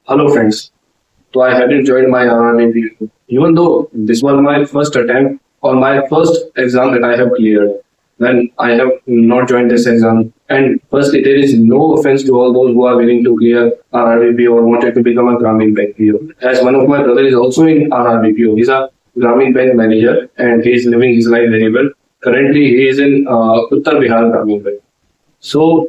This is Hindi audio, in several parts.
Hello friends. So I had enjoyed my RRB video. Even though this was my first attempt or my first exam that I have cleared, then I have not joined this exam. And firstly, there is no offense to all those who are willing to clear RRB or wanted to become a Grameen Bank PO. As one of my brother is also in RRB PO. He's a Grameen Bank manager and he is living his life very well. Currently, he is in Uttar Bihar Grameen Bank. So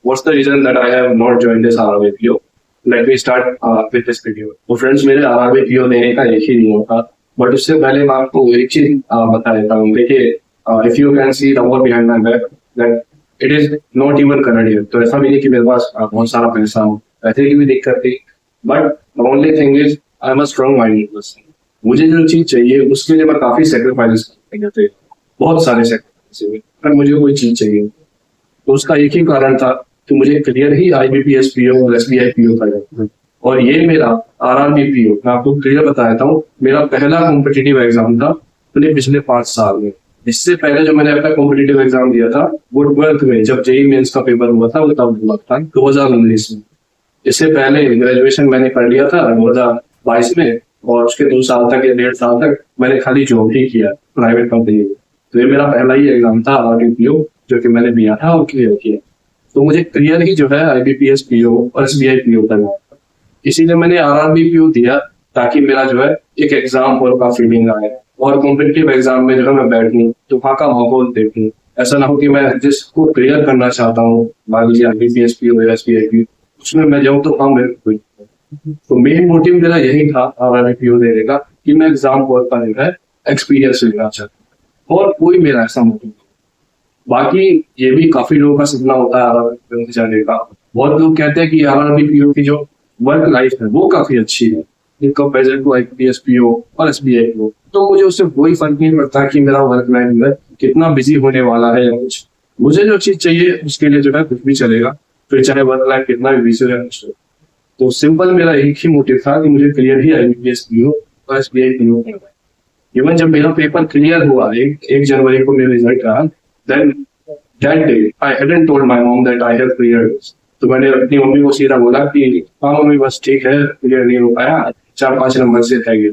what's the reason that I have not joined this RRB PO? Let me start with this video. तो फ्रेंड्स, मेरे आरआरबी पीओ देने का एक ही रीजन था, बट उससे पहले मैं आपको एक चीज बता देता हूँ। देखिए, if you can see the wall behind my back that it is not even current year. तो ऐसा भी नहीं कि मेरे पास बहुत सारा पैसा हो, ऐसे की भी दिक्कत थी, but the only thing is I am a strong minded person. मुझे जो चीज चाहिए उसके लिए मैं काफी सेक्रीफाइस करते थे, बहुत सारे सेक्रीफाइस, पर मुझे कोई चीज चाहिए। तो उसका एक ही कारण था कि मुझे क्लियर ही आईबीपीएस पीओ और एसबीआई पीओ था। और ये मेरा आरआरबी पीओ, मैं आपको क्लियर बता देता हूँ, मेरा पहला कॉम्पिटिटिव एग्जाम था अपने पिछले 5 साल में। इससे पहले जो मैंने अपना कॉम्पिटिटिव एग्जाम दिया था वो 12th में, जब जेईई मेंस का पेपर हुआ था, वो तब हुआ था 2019 में। इससे पहले ग्रेजुएशन मैंने कर लिया था 2022 में, और उसके 2 साल तक या 1.5 साल तक मैंने खाली जॉब ही किया प्राइवेट कंपनी में। तो ये मेरा पहला ही एग्जाम था आरआरबी पीओ जो कि मैंने दिया था और क्लियर किया। तो मुझे क्लियर ही जो है आईबीपीएस पीओ और एसबीआई पीओ करना था, इसीलिए मैंने आरआरबी पीओ दिया, ताकि मेरा जो है एक एग्जाम हॉल का फीलिंग आए और कॉम्पिटिटिव एग्जाम में जो है मैं बैठूं तो वहाँ का माहौल देखूं। ऐसा ना हो कि मैं जिसको क्लियर करना चाहता हूँ, मान लीजिए आईबीपीएस पीओ या एसबीआई पीओ, उसमें मैं जाऊँ तो हाँ मेरे कोई। तो मेन मोटिव मेरा यही था आरआरबी पीओ देने का कि मैं एग्जाम हॉल का जो है एक्सपीरियंस लेना चाहता हूँ, और कोई मेरा ऐसा मोटिव। बाकी ये भी काफी लोगों का सपना होता है आरआरबी पीओ जाने का। बहुत लोग कहते हैं कि आरआरबी पीओ की जो वर्क लाइफ है वो काफी अच्छी है in comparison to IPS PO और एसबीआई पीओ। तो मुझे उससे कोई फर्क नहीं पड़ता कि मेरा वर्क लाइफ में कितना बिजी होने वाला है या कुछ। मुझे जो चीज चाहिए उसके लिए जो है कुछ भी चलेगा, फिर चाहे वर्क लाइफ कितना भी बिजी रहे। तो सिंपल मेरा एक ही मोटिव था कि मुझे क्लियर ही आईबीपीएस पीओ और एसबीआई पीओ करना है। इवन जब मेरा पेपर क्लियर हुआ 1 जनवरी को मेरा रिजल्ट आया, then that day I hadn't told my mom that I have cleared this। तो मैंने अपनी मम्मी को सीधा बोला कि हाँ मम्मी, बस ठीक है, क्लियर नहीं हो पाया, 4-5 नंबर से रह गए।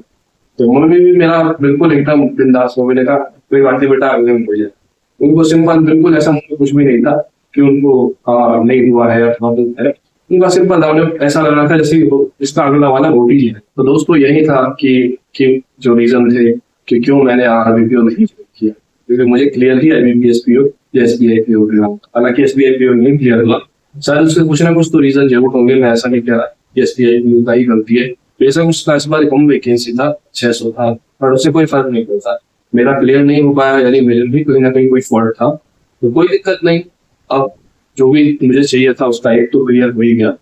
तो मम्मी भी मेरा बिल्कुल एकदम बिंदास हो, मैंने कहा कोई बात नहीं बेटा, अगले में हो जाए। उनको सिंपल, बिल्कुल ऐसा कुछ भी नहीं था कि उनको नहीं हुआ है या है। उनका सिंपल था, उन्हें ऐसा लग रहा था जैसे इसका अगला वाला वोट ही है। तो दोस्तों यही था कि जो रीजन थे कि क्यों मैंने आरआरबी पीओ नहीं किया, क्योंकि मुझे क्लियर ही आईबीपीएस पीओ या एसबीआई पीओ हुआ। हालांकि एसबीआई पीओ नहीं क्लियर हुआ, शायद उसके कुछ ना कुछ तो रीजन जरूर होंगे। मैं ऐसा नहीं कह रहा कि एसबीआई पीओ का ही गलती है, बेशक उसका इस बार कम वैकेंसी था, 600 था, पर उससे कोई फर्क नहीं पड़ता। मेरा क्लियर नहीं हो पाया, यानी मेरे भी कहीं ना कहीं कोई फॉल्ट था, तो कोई दिक्कत नहीं। अब जो भी मुझे चाहिए था उसका एक तो क्लियर हो ही गया।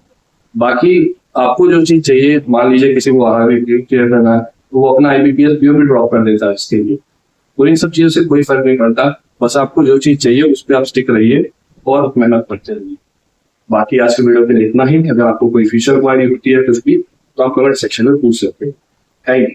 बाकी आपको जो चीज चाहिए, मान लीजिए किसी को आरआरबी पीओ क्लियर करना है, तो वो अपना आईबीपीएस पीओ भी ड्रॉप कर देता है इसके लिए। और इन सब चीजों से कोई फर्क नहीं पड़ता, बस आपको जो चीज चाहिए उस पर आप स्टिक रहिए और मेहनत करते रहिए। बाकी आज के वीडियो पे इतना ही। अगर आपको कोई फ्यूचर क्वारी होती है कुछ भी, तो आप कमेंट सेक्शन में पूछ सकते हैं। Thank you.